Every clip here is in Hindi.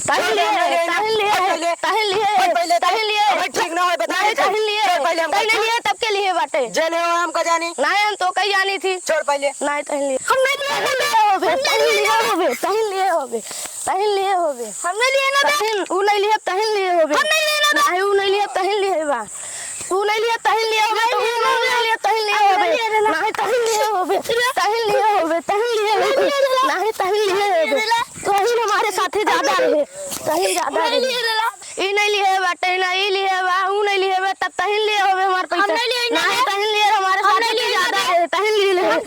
ताहिल लिए ठीक ना हो बताए ताहिल लिए तब के लिए बाटे जेल है हमका जानी नहीं हम तो कहीं जानी थी छोड़ पहले नहीं ताहिल लिए हमने ताहिल लिए होवे हमने लिए ना ताहिल उ नहीं लिए ताहिल लिए होवे हम नहीं लिए ना उ नहीं लिए ताहिल लिए बा तू नहीं लिए ताहिल लिए होवे तो नहीं लिए ताहिल लिए होवे नहीं ताहिल लिए होवे ताहिल लिए होवे नहीं ताहिल लिए होवे ताहिल हमारे साथी ज्यादा रहे ताहिल ज्यादा रहे ई नहीं लिए बाटे ना ई लिए बा उ नहीं लिए बा तब ताहिल लिए होवे हमारे पैसा नहीं ताहिल लिए हमारे साथी ज्यादा रहे ताहिल लिए नहीं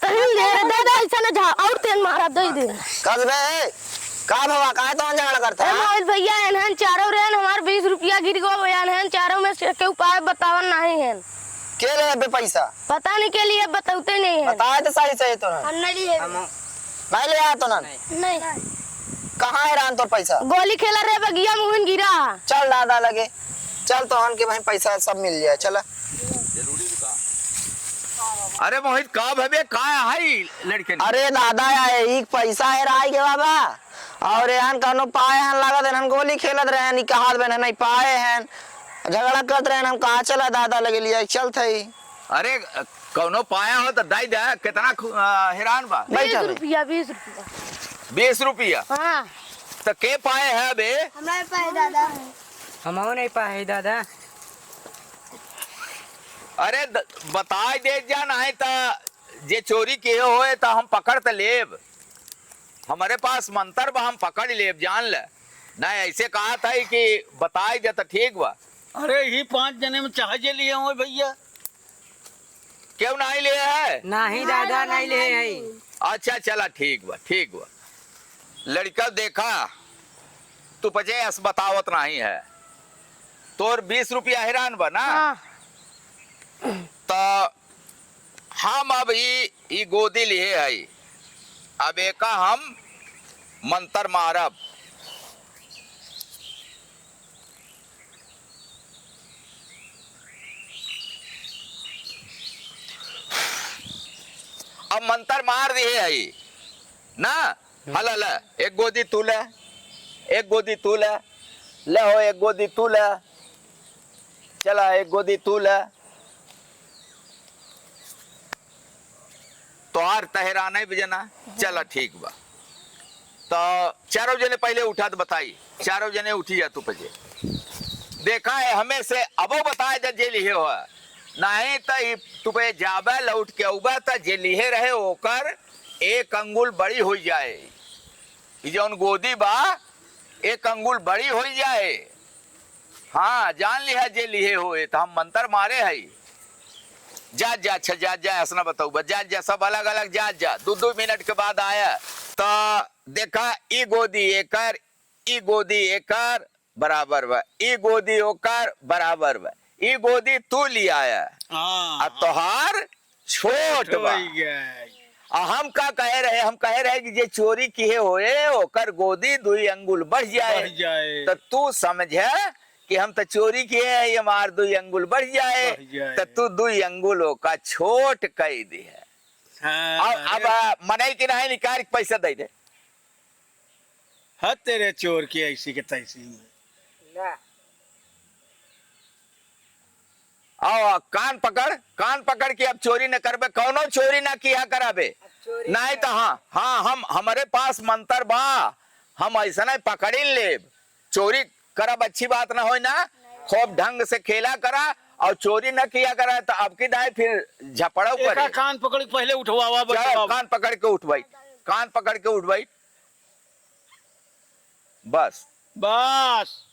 ताहिल लिए दादा ऐसा ना जा और तेल मारा दे दे कब बे का भवा काहे तो झगड़ा करता है मोहित भैया एनहन चारों रेन हमार 20 रुपया गिर गो एनहन चारों में से के उपाय बतावन नहीं है के ले बे पैसा पता नहीं के लिए बताते नहीं है बताए तो सही सही तो हम नहीं लिए मैं ले आया तो ना नहीं कहाँ है रान तो पैसा गोली खेला रे बगिया मुहन गिरा चल दादा लगे चल तो हन के भाई पैसा सब मिल जाए चला अरे मोहित का भबे का है लड़के ने? अरे दादा एक पैसा है राय के बाबा और यहाँ कनो पाए हैं लागत है गोली खेलत रहे नहीं कहा नहीं पाए हैं झगड़ा करत रहे हम कहा चला दादा लगे लिया चल थे अरे कौनो पाया हो तो दाई दे कितना हैरान बा 20 रुपया 20 रुपया हाँ तो के पाए है बे हमारे पास दादा हम नहीं पाए दादा अरे बताए दे जा नहीं तो जे चोरी किए होए तो हम पकड़ तो लेब हमारे पास मंत्र बा हम पकड़ लेब जान ले नहीं ऐसे कहा था कि बताए जा तो ठीक बा अरे ही 5 जने में चाह जे लिए हो भैया क्यों नहीं लिए है नहीं दादा नहीं ले है अच्छा चला ठीक बा लड़का देखा तू पजे अस बतावत नहीं है तोर 20 रुपया हैरान बा ना तो हम अब ई गोदी लिए है अब एक हम मंत्र मारब अब मंत्र मार दिए है ना हल एक गोदी तू ले एक गोदी तू ले हो एक गोदी तू ले चला एक गोदी तू ले तोहार तहरा नहीं बजना चला ठीक बा तो चारों जने पहले उठा तो बताई चारों जने उठी जा तू पजे देखा है हमें से अबो बताए जा जे लिहे हो नहीं तो तू पे जाबे लौट के उबा तो जे लिहे रहे ओकर एक अंगुल बड़ी हो जाए जौन गोदी बा एक अंगुल बड़ी हो जाए हाँ जान लिया जे लिहे होए तो हम मंत्र मारे है जा जा अच्छा जा जा ऐसा बताऊ जा जा सब अलग अलग जा 2-2 मिनट के बाद आया तो देखा ई गोदी एकर बराबर बा ई गोदी ओकर बराबर बा ई गोदी तू लिया आया हां तोहार छोट बा हम का कहे रहे हम कहे रहे कि जे चोरी किए होए ओकर गोदी 2 अंगुल बढ़ जाए तो तू समझे कि हम तो चोरी किए हैं ये मार 2 अंगुल बढ़ जाए तो तू 2 अंगुलों का छोट कह दी है अब मनाई की नहीं निकाल पैसा दे दे हाँ तेरे चोर की ऐसी के तैसी आओ कान पकड़ के अब चोरी न करबे कौनो चोरी ना किया कराबे नहीं तो हाँ हम हमारे पास मंत्र बा हम ऐसा नहीं पकड़ी ले चोरी करब अच्छी बात ना हो ना खूब ढंग से खेला करा और चोरी न किया करा तो अब की दाई फिर झपड़ा ऊपर कान पकड़ के पहले उठवावा कान पकड़ के उठवाई बस